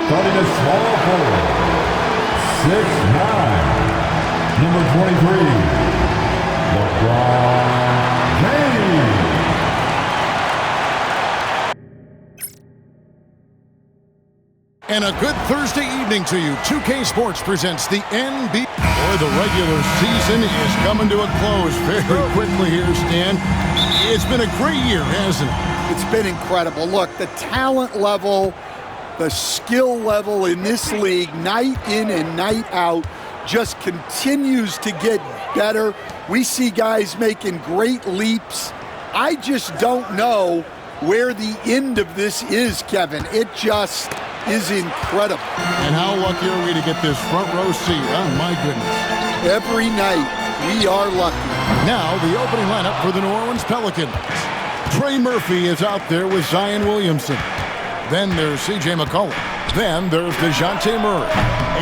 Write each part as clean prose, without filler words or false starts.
Starting a small forward, 6'9", number 23, LeBron James. And a good Thursday evening to you. 2K Sports presents the NBA. Boy, the regular season is coming to a close very quickly here, Stan. It's been a great year, hasn't it? It's been incredible. Look, the talent level, the skill level in this league, night in and night out, just continues to get better. We see guys making great leaps. I just don't know where the end of this is, Kevin. It just is incredible. And how lucky are we to get this front row seat? Oh, my goodness. Every night, we are lucky. Now, the opening lineup for the New Orleans Pelicans. Trey Murphy is out there with Zion Williamson. Then there's C.J. McCollum. Then there's DeJounte Murray.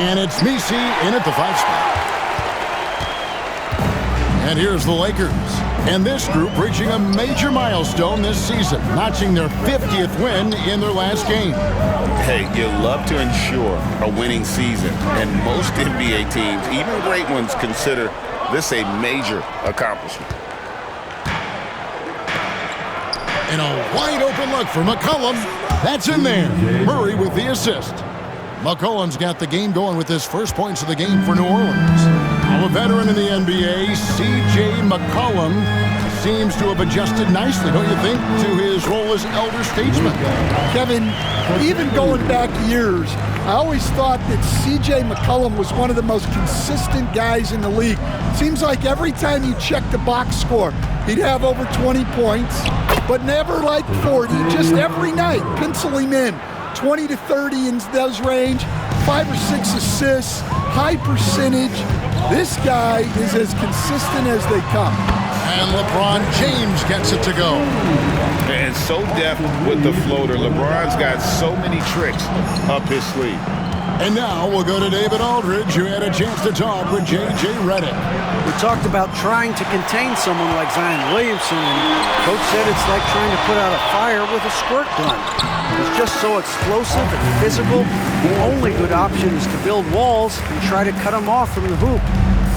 And it's Messi in at the 5 spot. And here's the Lakers. And this group reaching a major milestone this season, notching their 50th win in their last game. Hey, you love to ensure a winning season, and most NBA teams, even great ones, consider this a major accomplishment. And a wide open look for McCollum. That's in there. Murray with the assist. McCollum's got the game going with his first points of the game for New Orleans. Now a veteran in the NBA, C.J. McCollum, seems to have adjusted nicely, don't you think, to his role as elder statesman? Kevin, even going back years, I always thought that C.J. McCollum was one of the most consistent guys in the league. Seems like every time you check the box score, he'd have over 20 points, but never like 40, just every night, pencil him in. 20 to 30 in those range, 5 or 6 assists, high percentage. This guy is as consistent as they come. And LeBron James gets it to go. And so deft with the floater. LeBron's got so many tricks up his sleeve. And now we'll go to David Aldridge, who had a chance to talk with J.J. Redick. We talked about trying to contain someone like Zion Williamson, and Coach said it's like trying to put out a fire with a squirt gun. He's just so explosive and physical. The only good option is to build walls and try to cut him off from the hoop.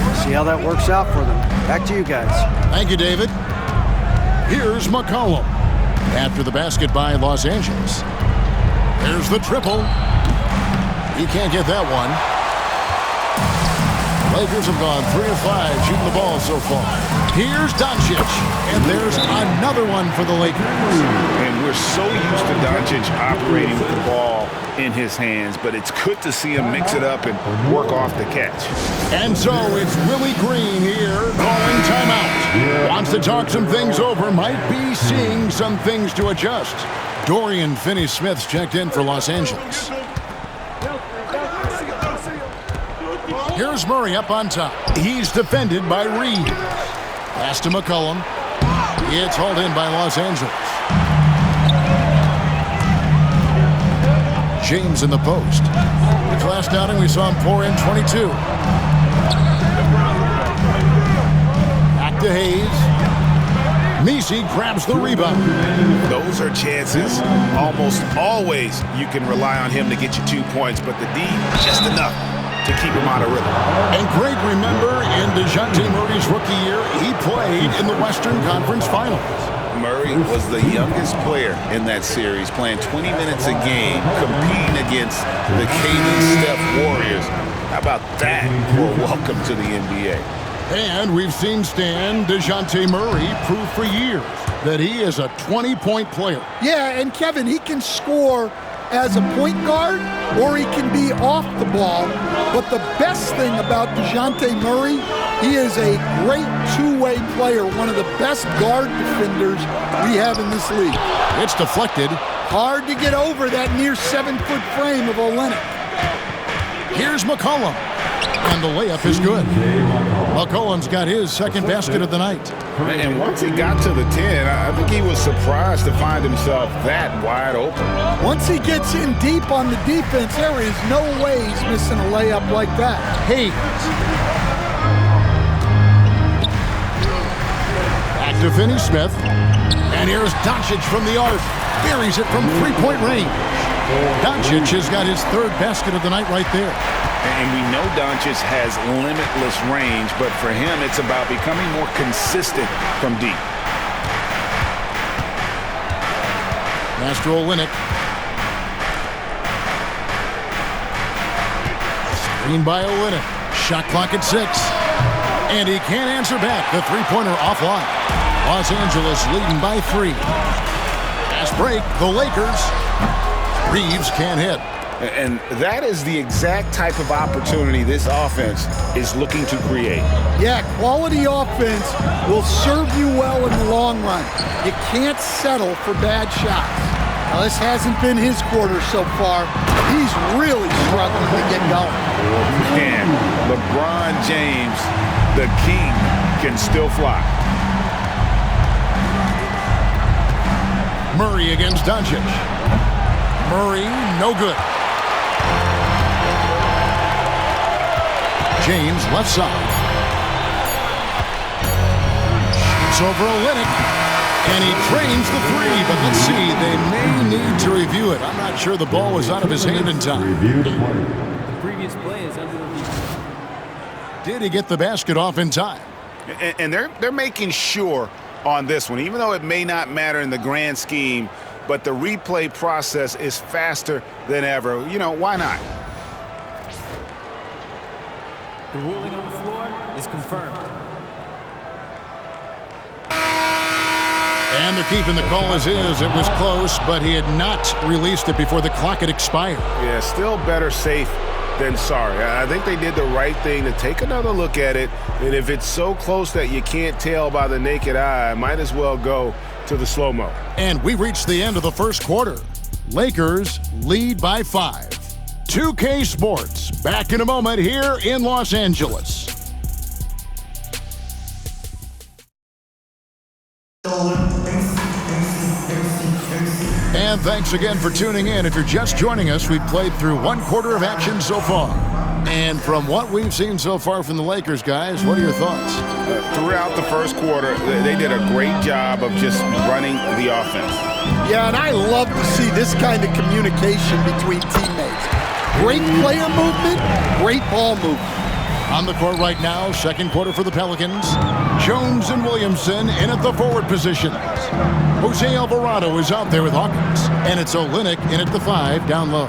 We'll see how that works out for them. Back to you guys. Thank you, David. Here's McCollum. After the basket by Los Angeles. There's the triple. He can't get that one. Lakers have gone 3 of 5 shooting the ball so far. Here's Doncic, and there's another one for the Lakers. And we're so used to Doncic operating with the ball in his hands, but it's good to see him mix it up and work off the catch. And so it's Willie Green here calling timeout. Wants to talk some things over, might be seeing some things to adjust. Dorian Finney-Smith's checked in for Los Angeles. Here's Murray up on top. He's defended by Reed. Pass to McCollum. It's hauled in by Los Angeles. James in the post. His last outing, we saw him pour in 22. Back to Hayes. Messi grabs the rebound. Those are chances. Almost always you can rely on him to get you 2 points, but the D, just enough to keep him out of rhythm. And Greg, remember in DeJounte Murray's rookie year, he played in the Western Conference Finals. Murray was the youngest player in that series, playing 20 minutes a game, competing against the Cajun Steph Warriors. How about that for welcome to the NBA? And we've seen Stan DeJounte Murray prove for years that he is a 20-point player. Yeah, and Kevin, he can score as a point guard, or he can be off the ball. But the best thing about DeJounte Murray, he is a great two-way player, one of the best guard defenders we have in this league. It's deflected. Hard to get over that near 7-foot frame of Olenek. Here's McCollum. And the layup is good. McCollum's got his second basket of the night. And once he got to the 10, I think he was surprised to find himself that wide open. Once he gets in deep on the defense, there is no way he's missing a layup like that. Hey. Back to Finney-Smith. And here's Doncic from the arc. Buries it from three-point range. Doncic has got his third basket of the night right there. And we know Doncic has limitless range, but for him, it's about becoming more consistent from deep. Master Olynyk. Screen by Olynyk. Shot clock at 6. And he can't answer back. The three-pointer offline. Los Angeles leading by 3. Fast break, the Lakers. Reeves can't hit. And that is the exact type of opportunity this offense is looking to create. Yeah, quality offense will serve you well in the long run. You can't settle for bad shots. Now, this hasn't been his quarter so far. He's really struggling to get going. And LeBron James, the king, can still fly. Murray against Doncic. Murray, no good. James, left side. Shoots over Olynyk. And he trains the three, but let's see. They may need to review it. I'm not sure the ball was out of his hand in time. The previous play is under review. Did he get the basket off in time? And they're making sure on this one, even though it may not matter in the grand scheme, but the replay process is faster than ever. You know, why not? The ruling on the floor is confirmed. And they're keeping the call as is. It was close, but he had not released it before the clock had expired. Yeah, still better safe than sorry. I think they did the right thing to take another look at it. And if it's so close that you can't tell by the naked eye, might as well go to the slow-mo. And we reached the end of the first quarter. Lakers lead by 5. 2K Sports, back in a moment here in Los Angeles. And thanks again for tuning in. If you're just joining us, we've played through one quarter of action so far. And from what we've seen so far from the Lakers, guys, what are your thoughts? Throughout the first quarter, they did a great job of just running the offense. Yeah, and I love to see this kind of communication between teammates. Great player movement, great ball movement. On the court right now, second quarter for the Pelicans. Jones and Williamson in at the forward positions. Jose Alvarado is out there with Hawkins. And it's Olynyk in at the 5 down low.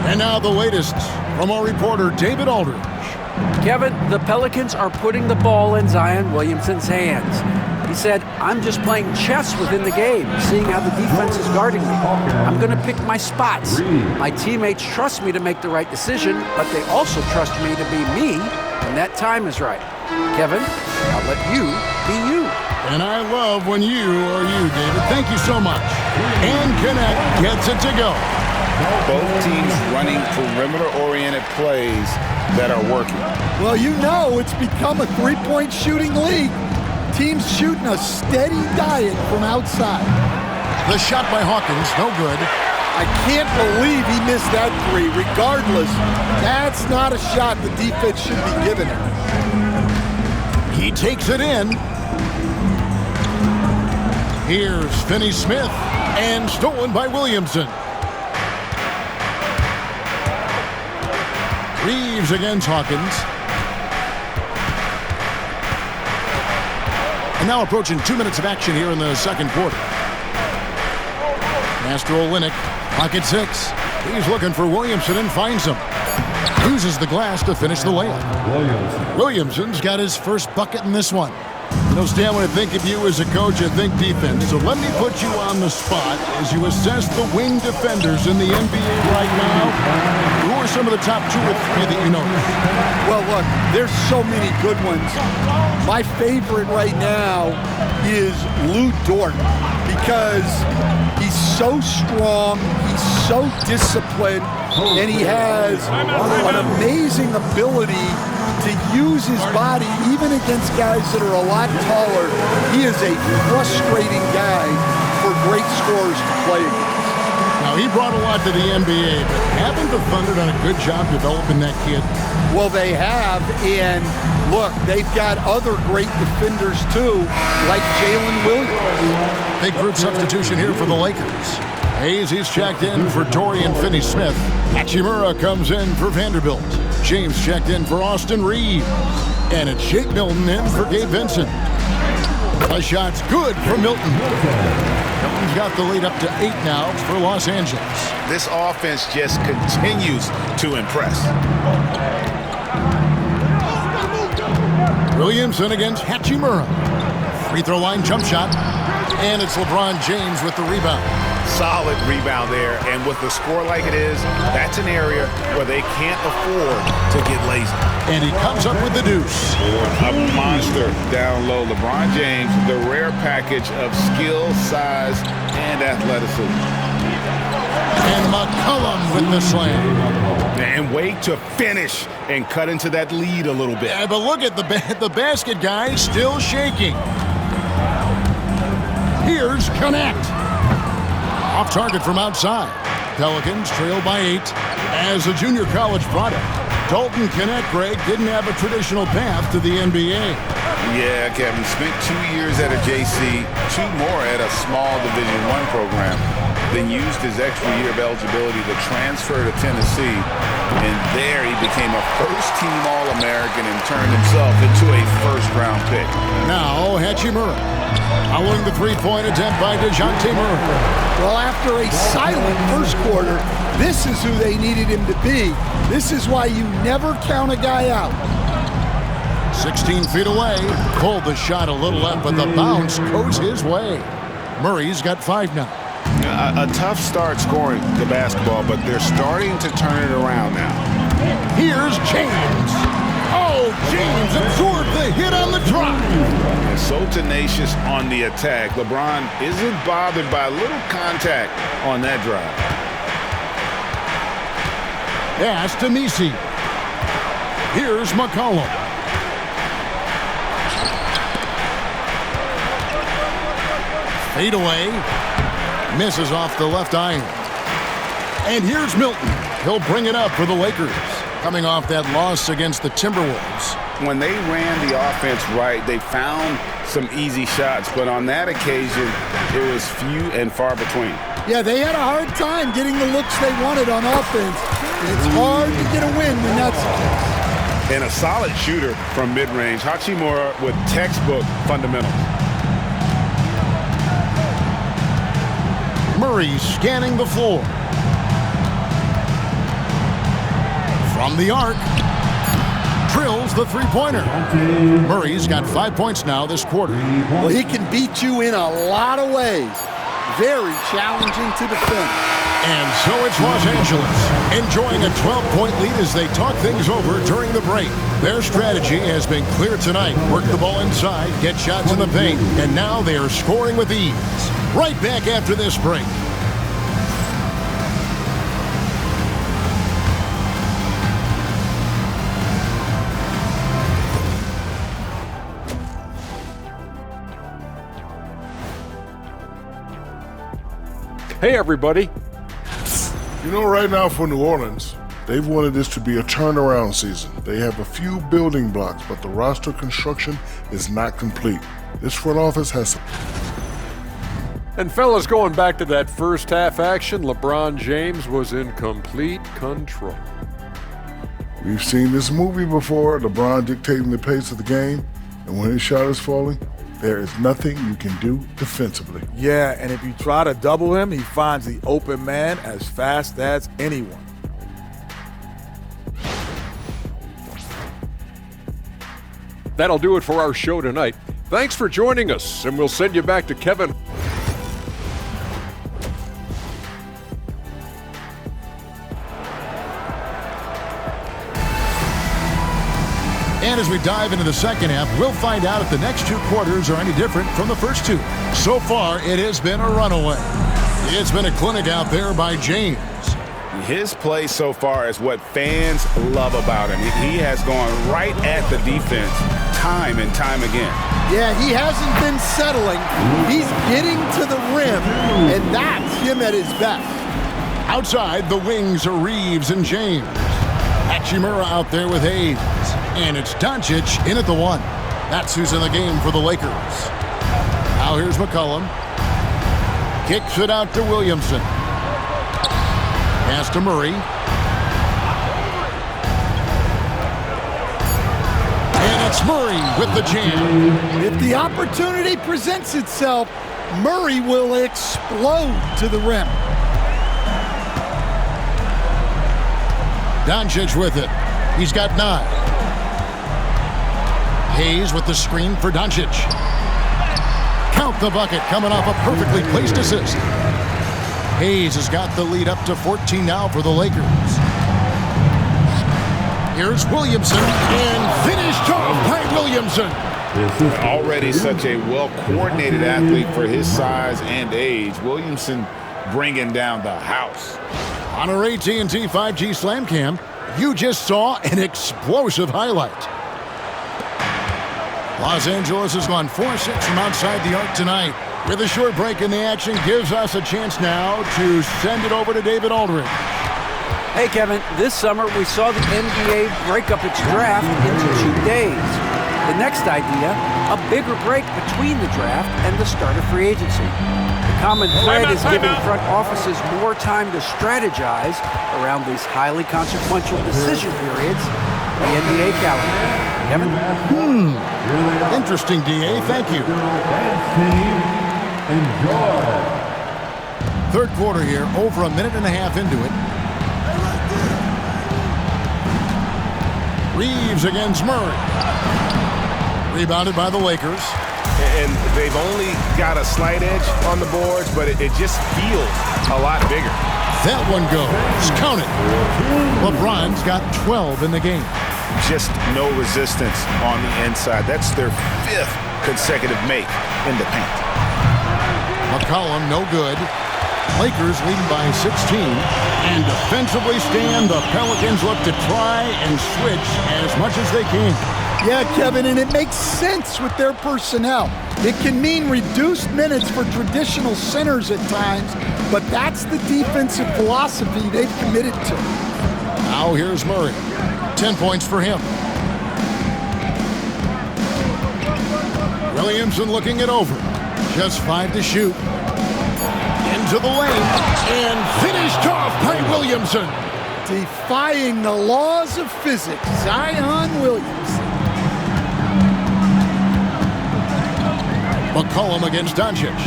And now the latest from our reporter, David Aldridge. Kevin, the Pelicans are putting the ball in Zion Williamson's hands. He said, I'm just playing chess within the game, seeing how the defense is guarding me. I'm going to pick my spots. My teammates trust me to make the right decision, but they also trust me to be me when that time is right. Kevin, I'll let you be you. And I love when you are you, David. Thank you so much. And Connect gets it to go. Both teams running perimeter-oriented plays that are working. Well, you know it's become a three-point shooting league. Teams shooting a steady diet from outside. The shot by Hawkins, no good. I can't believe he missed that three. Regardless, that's not a shot the defense should be giving him. He takes it in. Here's Finney-Smith, and stolen by Williamson. Reeves against Hawkins. And now approaching 2 minutes of action here in the second quarter. Master Olynyk, pocket 6. He's looking for Williamson and finds him. Uses the glass to finish the layup. Williamson's got his first bucket in this one. You know, Stan, when I think of you as a coach, I think defense. So let me put you on the spot as you assess the wing defenders in the NBA right now. Who are some of the top 2 or 3 that you know? Well, look, there's so many good ones. My favorite right now is Lou Dort because he's so strong, he's so disciplined, and he has an amazing ability to use his body even against guys that are a lot taller. He is a frustrating guy for great scorers to play against. Now, he brought a lot to the NBA, but haven't the Thunder done a good job developing that kid? Well, they have, and look, they've got other great defenders too, like Jalen Williams. Big group substitution here for the Lakers. Hayes, he's checked in for Dorian Finney-Smith. Hachimura comes in for Vanderbilt. James checked in for Austin Reeves. And it's Jake Milton in for Gabe Vincent. A shot's good for Milton. Milton's got the lead up to 8 now for Los Angeles. This offense just continues to impress. Williamson against Hachimura. Free throw line jump shot. And it's LeBron James with the rebound. Solid rebound there, and with the score like it is, that's an area where they can't afford to get lazy. And he comes up with the deuce. A monster down low. LeBron James, the rare package of skill, size, and athleticism. And McCollum with the slam. And wait to finish and cut into that lead a little bit. Yeah, but look at the basket guy still shaking. Here's Connect. Off target from outside. Pelicans trail by 8 as a junior college product. Dalton Connect, Greg, didn't have a traditional path to the NBA. Yeah, Kevin, spent 2 years at a JC, 2 more at a small Division I program, then used his extra year of eligibility to transfer to Tennessee, and there he became a first-team All-American and turned himself into a first-round pick. Now, Hachimura, following the three-point attempt by DeJounte Murray. Well, after a silent first quarter, this is who they needed him to be. This is why you never count a guy out. 16 feet away, pulled the shot a little left, but the bounce goes his way. Murray's got 5 now. A tough start scoring the basketball, but they're starting to turn it around now. Here's James. Oh, James absorbed the hit on the drop. And so tenacious on the attack. LeBron isn't bothered by a little contact on that drive. Pass to Nisi. Here's McCollum. Fade away. Misses off the left iron. And here's Milton. He'll bring it up for the Lakers, coming off that loss against the Timberwolves. When they ran the offense right, they found some easy shots, but on that occasion, it was few and far between. Yeah, they had a hard time getting the looks they wanted on offense. It's hard to get a win when that's the case. And a solid shooter from mid-range. Hachimura with textbook fundamentals. Murray scanning the floor. From the arc. Drills the three-pointer. Murray's got 5 points now this quarter. Well, he can beat you in a lot of ways. Very challenging to defend. And so it's Los Angeles, enjoying a 12-point lead as they talk things over during the break. Their strategy has been clear tonight. Work the ball inside, get shots in the paint, and now they are scoring with ease. Right back after this break. Hey, everybody. You know, right now for New Orleans, they've wanted this to be a turnaround season. They have a few building blocks, but the roster construction is not complete. This front office has some... And fellas, going back to that first half action, LeBron James was in complete control. We've seen this movie before, LeBron dictating the pace of the game, and when his shot is falling, there is nothing you can do defensively. Yeah, and if you try to double him, he finds the open man as fast as anyone. That'll do it for our show tonight. Thanks for joining us, and we'll send you back to Kevin. And as we dive into the second half, we'll find out if the next 2 quarters are any different from the first 2. So far, it has been a runaway. It's been a clinic out there by James. His play so far is what fans love about him. He has gone right at the defense time and time again. Yeah, he hasn't been settling. He's getting to the rim, and that's him at his best. Outside, the wings are Reeves and James. Hachimura out there with Hayes. And it's Doncic in at the 1. That's who's in the game for the Lakers. Now here's McCollum. Kicks it out to Williamson. Pass to Murray. And it's Murray with the jam. If the opportunity presents itself, Murray will explode to the rim. Doncic with it. He's got 9. Hayes with the screen for Doncic. Count the bucket, coming off a perfectly placed assist. Hayes has got the lead up to 14 now for the Lakers. Here's Williamson, and finished off by Williamson. Already such a well-coordinated athlete for his size and age. Williamson bringing down the house. On our AT&T 5G Slam Cam, you just saw an explosive highlight. Los Angeles has gone 4-6 from outside the arc tonight. With a short break in the action, gives us a chance now to send it over to David Aldridge. Hey, Kevin, this summer we saw the NBA break up its draft into 2 days. The next idea, a bigger break between the draft and the start of free agency. The common thread is giving front offices more time to strategize around these highly consequential decision periods in the NBA calendar. Kevin? Interesting, DA. Thank you. Third quarter here, over a minute and a half into it. Reeves against Murray. Rebounded by the Lakers. And they've only got a slight edge on the boards, but it just feels a lot bigger. That one goes. Count it. LeBron's got 12 in the game. Just no resistance on the inside. That's their 5th consecutive make in the paint. McCollum, no good. Lakers leading by 16. And defensively stand, the Pelicans look to try and switch as much as they can. Yeah, Kevin, and it makes sense with their personnel. It can mean reduced minutes for traditional centers at times, but that's the defensive philosophy they've committed to. Now here's Murray. 10 points for him. Williamson looking it over. Just 5 to shoot. Into the lane. And finished off by Williamson. Defying the laws of physics, Zion Williamson. McCollum against Doncic.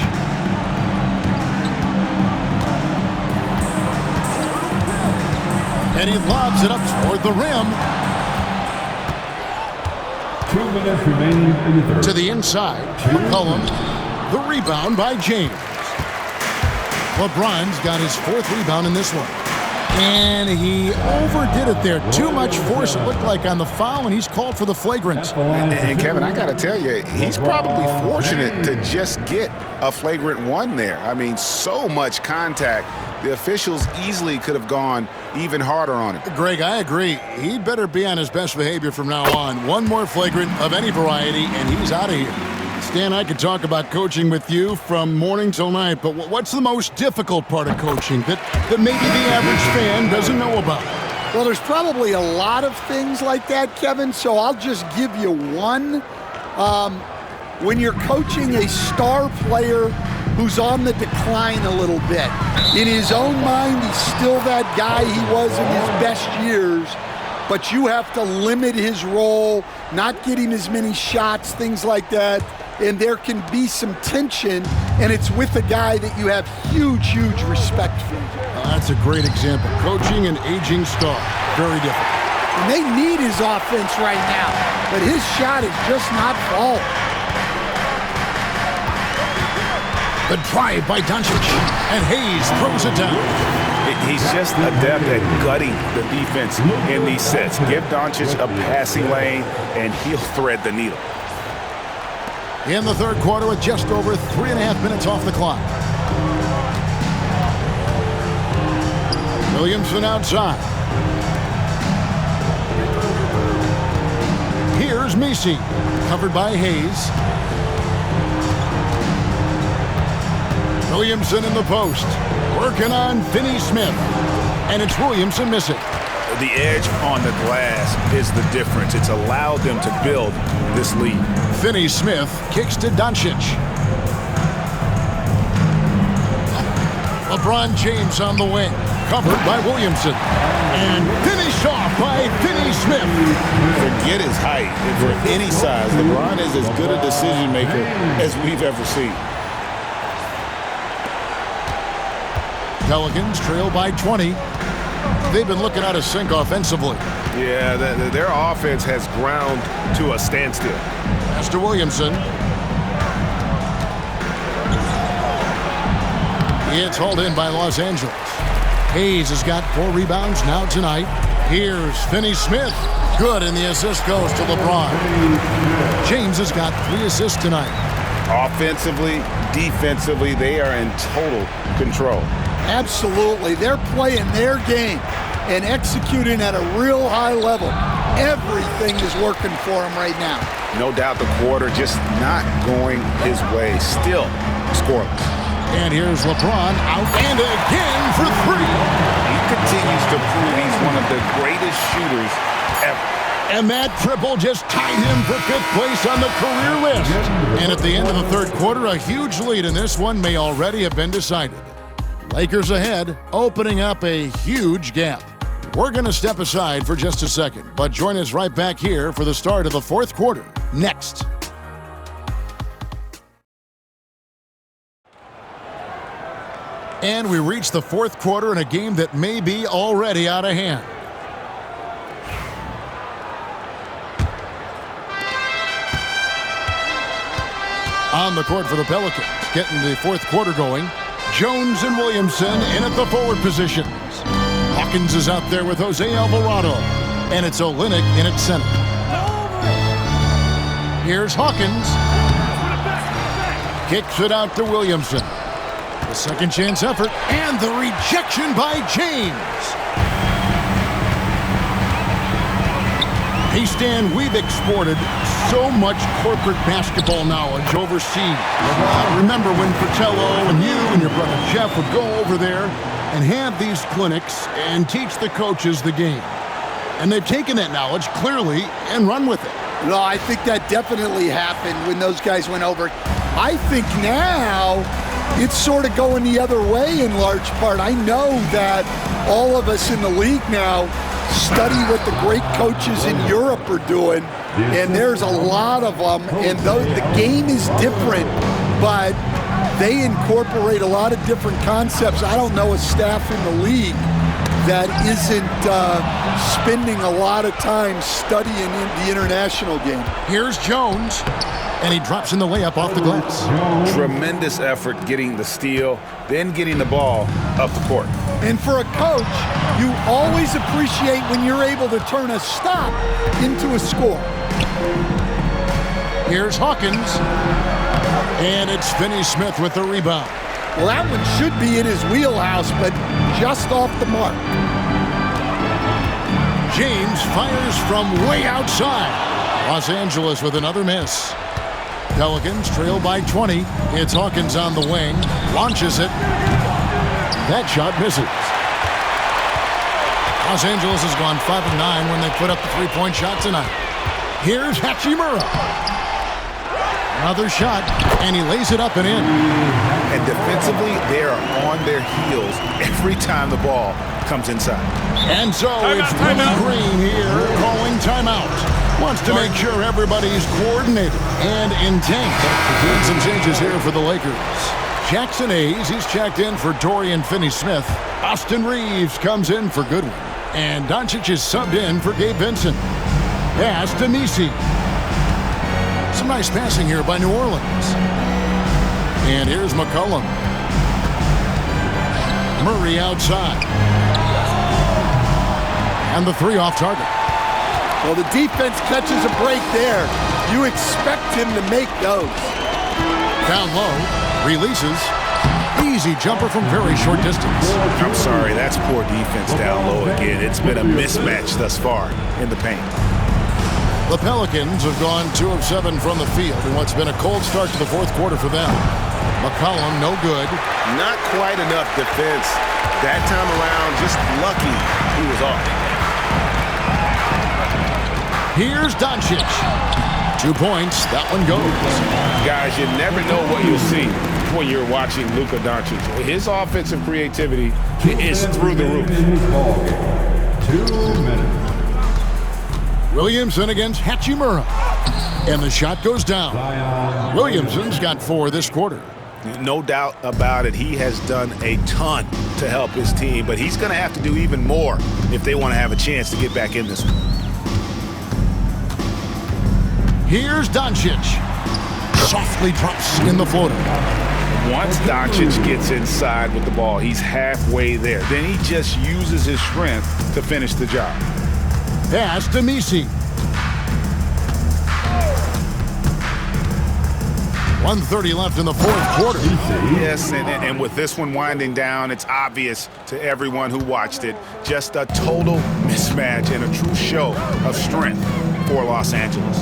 And he lobs it up toward the rim. 2 minutes remaining in the third. To the inside. McCollum. The rebound by James. LeBron's got his 4th rebound in this one. And he overdid it there. Too much force, it looked like, on the foul, and he's called for the flagrant. And Kevin, I got to tell you, he's probably fortunate to just get a flagrant 1 there. I mean, so much contact. The officials easily could have gone even harder on him. Greg, I agree. He'd better be on his best behavior from now on. One more flagrant of any variety, and he's out of here. Stan, I could talk about coaching with you from morning till night, but what's the most difficult part of coaching that maybe the average fan doesn't know about? Well, there's probably a lot of things like that, Kevin, so I'll just give you one. When you're coaching a star player who's on the decline a little bit, in his own mind, he's still that guy he was in his best years, but you have to limit his role, not get him as many shots, things like that. And there can be some tension, and it's with a guy that you have huge, huge respect for. That's a great example. Coaching an aging star. Very different. And they need his offense right now, but his shot is just not falling. The drive by Doncic, and Hayes throws it down. He's just adept at gutting the defense in these sets. Give Doncic a passing lane, and he'll thread the needle. In the third quarter with just over 3.5 minutes off the clock. Williamson outside. Here's Messi, covered by Hayes. Williamson in the post, working on Finney-Smith. And it's Williamson missing. The edge on the glass is the difference. It's allowed them to build this lead. Finney-Smith kicks to Doncic. LeBron James on the wing, covered by Williamson, and finished off by Finney Smith. Forget his height, and for any size, LeBron is as good a decision maker as we've ever seen. Pelicans trail by 20. They've been looking out of sync offensively. Yeah, their offense has ground to a standstill. Pass to Williamson. It's hauled in by Los Angeles. Hayes has got 4 rebounds now tonight. Here's Finney Smith. Good, and the assist goes to LeBron. James has got 3 assists tonight. Offensively, defensively, they are in total control. Absolutely. They're playing their game and executing at a real high level. Everything is working for them right now. No doubt the quarter just not going his way. Still scoreless. And here's LeBron out and again for 3. He continues to prove he's one of the greatest shooters ever. And that triple just tied him for 5th place on the career list. And at the end of the 3rd quarter, a huge lead in this one may already have been decided. Lakers ahead, opening up a huge gap. We're going to step aside for just a second, but join us right back here for the start of the 4th quarter next. And we reach the 4th quarter in a game that may be already out of hand. On the court for the Pelicans, getting the 4th quarter going. Jones and Williamson in at the forward positions. Hawkins is out there with Jose Alvarado, and it's Olynyk in at center. Here's Hawkins. Kicks it out to Williamson. The second chance effort, and the rejection by James. Stan, we've exported so much corporate basketball knowledge overseas. Remember when Fratello and you and your brother Jeff would go over there and have these clinics and teach the coaches the game. And they've taken that knowledge clearly and run with it. No, I think that definitely happened when those guys went over. I think now it's sort of going the other way in large part. I know that all of us in the league now study what the great coaches in Europe are doing, and there's a lot of them, and the game is different, but they incorporate a lot of different concepts. I don't know a staff in the league that isn't spending a lot of time studying in the international game. Here's Jones, and he drops in the layup off the glass. Tremendous effort getting the steal, then getting the ball up the court. And for a coach, you always appreciate when you're able to turn a stop into a score. Here's Hawkins, and it's Finney Smith with the rebound. Well, that one should be in his wheelhouse, but just off the mark. James fires from way outside. Los Angeles with another miss. Pelicans trail by 20. It's Hawkins on the wing. Launches it. That shot misses. Los Angeles has gone 5 of 9 when they put up the three-point shot tonight. Here's Hachimura. Another shot, and he lays it up and in. And defensively, they are on their heels every time the ball comes inside. And so it's Willie Green here calling timeout. Wants to make sure everybody's coordinated and intent. And some changes here for the Lakers. Jackson Hayes, he's checked in for Dorian Finney-Smith. Austin Reeves comes in for Goodwin. And Doncic is subbed in for Gabe Vincent. Pass to Nisi. Some nice passing here by New Orleans. And here's McCollum. Murray outside. And the 3 off target. Well, the defense catches a break there. You expect him to make those. Down low, releases. Easy jumper from very short distance. I'm sorry, that's poor defense down low again. It's been a mismatch thus far in the paint. The Pelicans have gone 2 of 7 from the field in what's been a cold start to the 4th quarter for them. McCollum, no good. Not quite enough defense. That time around, just lucky he was off. Here's Doncic. 2 points. That one goes. Guys, you never know what you'll see. when you're watching Luka Doncic. His offensive creativity is through the roof. 2 minutes. Williamson against Hachimura. And the shot goes down. Williamson's got 4 this quarter. No doubt about it. He has done a ton to help his team, but he's going to have to do even more if they want to have a chance to get back in this one. Here's Doncic. Softly drops in the floater. Once Doncic gets inside with the ball, he's halfway there. Then he just uses his strength to finish the job. Pass to Misi. 1:30 left in the fourth quarter. Yes, and with this one winding down, it's obvious to everyone who watched it. Just a total mismatch and a true show of strength for Los Angeles.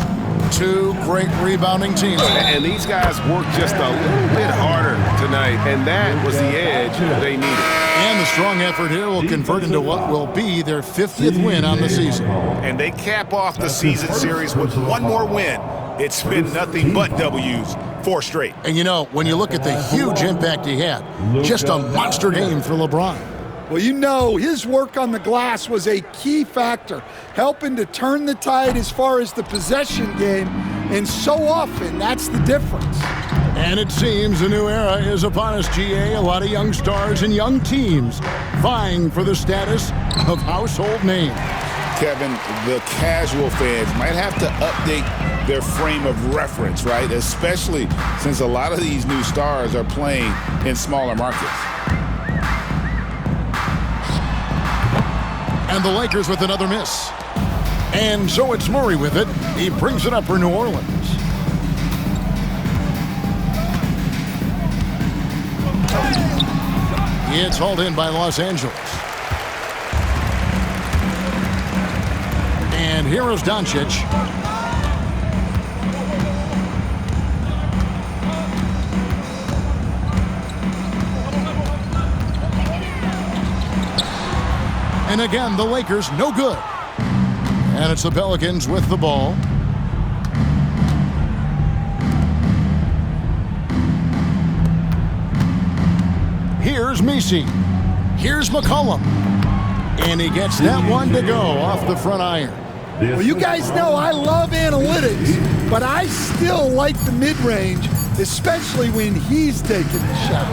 2 great rebounding teams. And these guys worked just a little bit harder tonight, and that was the edge they needed. And the strong effort here will convert into what will be their 50th win on the season. And they cap off the season series with one more win. It's been nothing but W's, 4 straight. And you know, when you look at the huge impact he had, just a monster game for LeBron. Well, you know, his work on the glass was a key factor, helping to turn the tide as far as the possession game, and so often that's the difference. And it seems a new era is upon us, GA. A lot of young stars and young teams vying for the status of household name. Kevin, the casual fans might have to update their frame of reference, right? Especially since a lot of these new stars are playing in smaller markets. And the Lakers with another miss. And so it's Murray with it. He brings it up for New Orleans. It's hauled in by Los Angeles. And here is Doncic. And again, the Lakers no good. And it's the Pelicans with the ball. Here's Misi. Here's McCollum. And he gets that one to go off the front iron. Well, you guys know I love analytics, but I still like the mid-range, especially when he's taking the shot.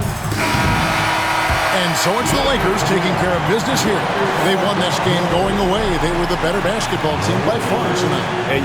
And so it's the Lakers taking care of business here. They won this game going away. They were the better basketball team by far tonight. And